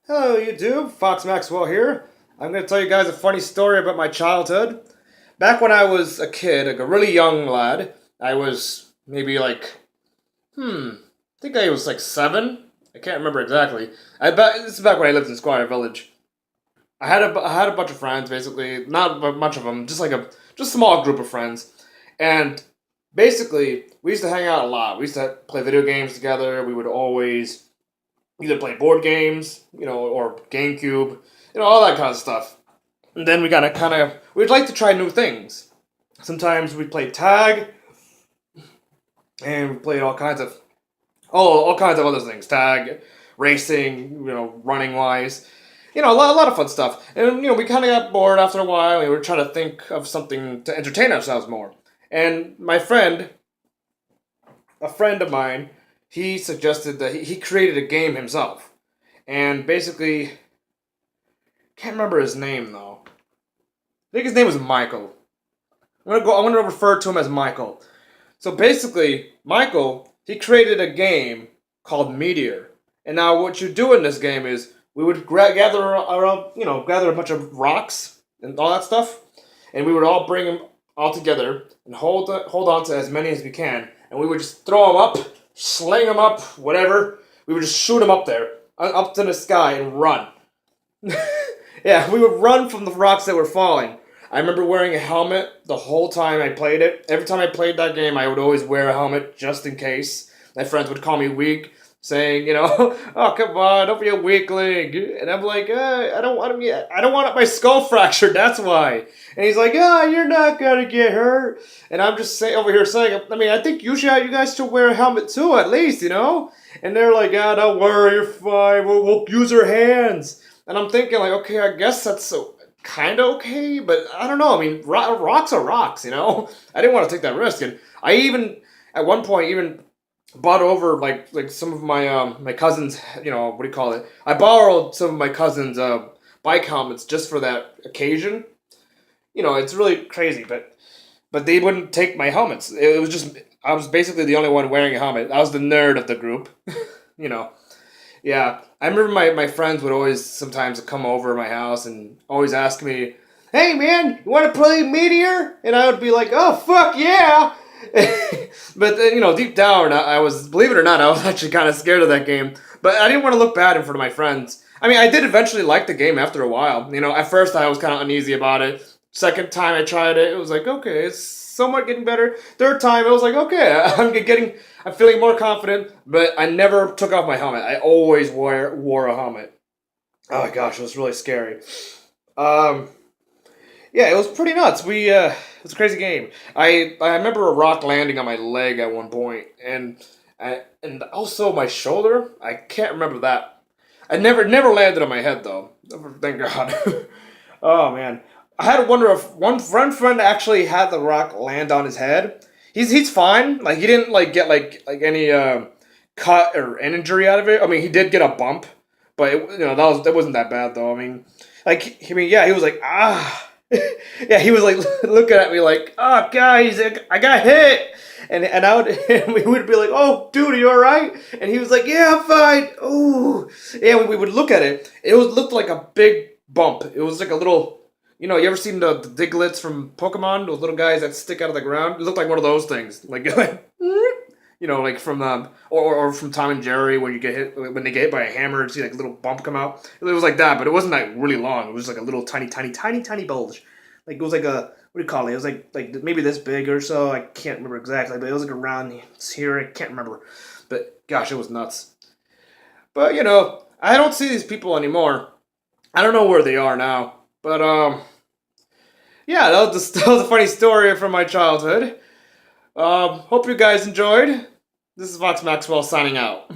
Hello, YouTube. Fox Maxwell here. I'm going to tell you guys a funny story about my childhood. Back when I was a kid, like a really young lad, I was maybe I think I was like 7. I can't remember exactly. This is back when I lived in Squatter Village. I had a bunch of friends, basically, not much of them, just a small group of friends, and basically we used to hang out a lot. We used to play video games together. We would always either play board games, or GameCube, all that kind of stuff. And then we'd like to try new things. Sometimes we played tag, and we played all kinds of other things, tag, racing, running wise, a lot of fun stuff. And we kind of got bored after a while, and we were trying to think of something to entertain ourselves more. And a friend of mine, he suggested that he created a game himself, and basically can't remember his name though. I think his name was Michael. I'm gonna refer to him as Michael. So basically, Michael, he created a game called Meteor. And now what you do in this game is we would gather around, gather a bunch of rocks and all that stuff, and we would all bring them all together and hold on to as many as we can, and we would just throw them up, sling them up, whatever. We would just shoot them up there, up to the sky, and run. Yeah, we would run from the rocks that were falling. I remember wearing a helmet the whole time I played it. Every time I played that game, I would always wear a helmet just in case. My friends would call me weak, saying, "Oh, come on, don't be a weakling." And I'm like, I don't want him. I don't want my skull fractured. That's why. And he's like, you're not gonna get hurt. And I'm just over here saying, I think you guys should wear a helmet too, at least, And they're like, don't worry, you're fine. We'll use our hands. And I'm thinking, like, okay, I guess that's so kind of okay, but I don't know. I mean, rocks are rocks, I didn't want to take that risk, and I even at one point even bought over like some of my cousins. What do you call it? I borrowed some of my cousins' bike helmets just for that occasion. It's really crazy, but they wouldn't take my helmets. It was just I was basically the only one wearing a helmet. I was the nerd of the group, you know. Yeah, I remember my friends would always sometimes come over to my house and always ask me, "Hey man, you want to play Meteor?" And I would be like, "Oh fuck yeah!" But then, deep down, I was, believe it or not, I was actually kind of scared of that game. But I didn't want to look bad in front of my friends. I mean, I did eventually like the game after a while. At first I was kind of uneasy about it. Second time I tried it, it was like, okay, it's somewhat getting better. Third time, it was like, okay, I'm feeling more confident. But I never took off my helmet. I always wore a helmet. Oh my gosh, it was really scary. Um, yeah, it was pretty nuts. It was a crazy game. I remember a rock landing on my leg at one point, and also my shoulder. I can't remember that. I never landed on my head though. Thank God. Oh man, I had to wonder if one friend actually had the rock land on his head. He's fine. Like he didn't get any cut or an injury out of it. I mean, he did get a bump, but that wasn't that bad though. Yeah, he was like yeah, he was like looking at me like, "Oh, guys, I got hit," and I would and we would be like, "Oh, dude, are you all right?" And he was like, "Yeah, I'm fine." Oh, yeah, we would look at it. Looked like a big bump. It was like a little, you ever seen the Diglets from Pokemon? Those little guys that stick out of the ground. It looked like one of those things, like like from or from Tom and Jerry when they get hit by a hammer and see like a little bump come out. It was like that, but it wasn't like really long. It was like a little tiny bulge. Like it was like a, what do you call it? It was like maybe this big or so. I can't remember exactly, but it was like around here. I can't remember, but gosh, it was nuts. But I don't see these people anymore. I don't know where they are now. But yeah, that was a funny story from my childhood. Hope you guys enjoyed. This is Vox Maxwell signing out.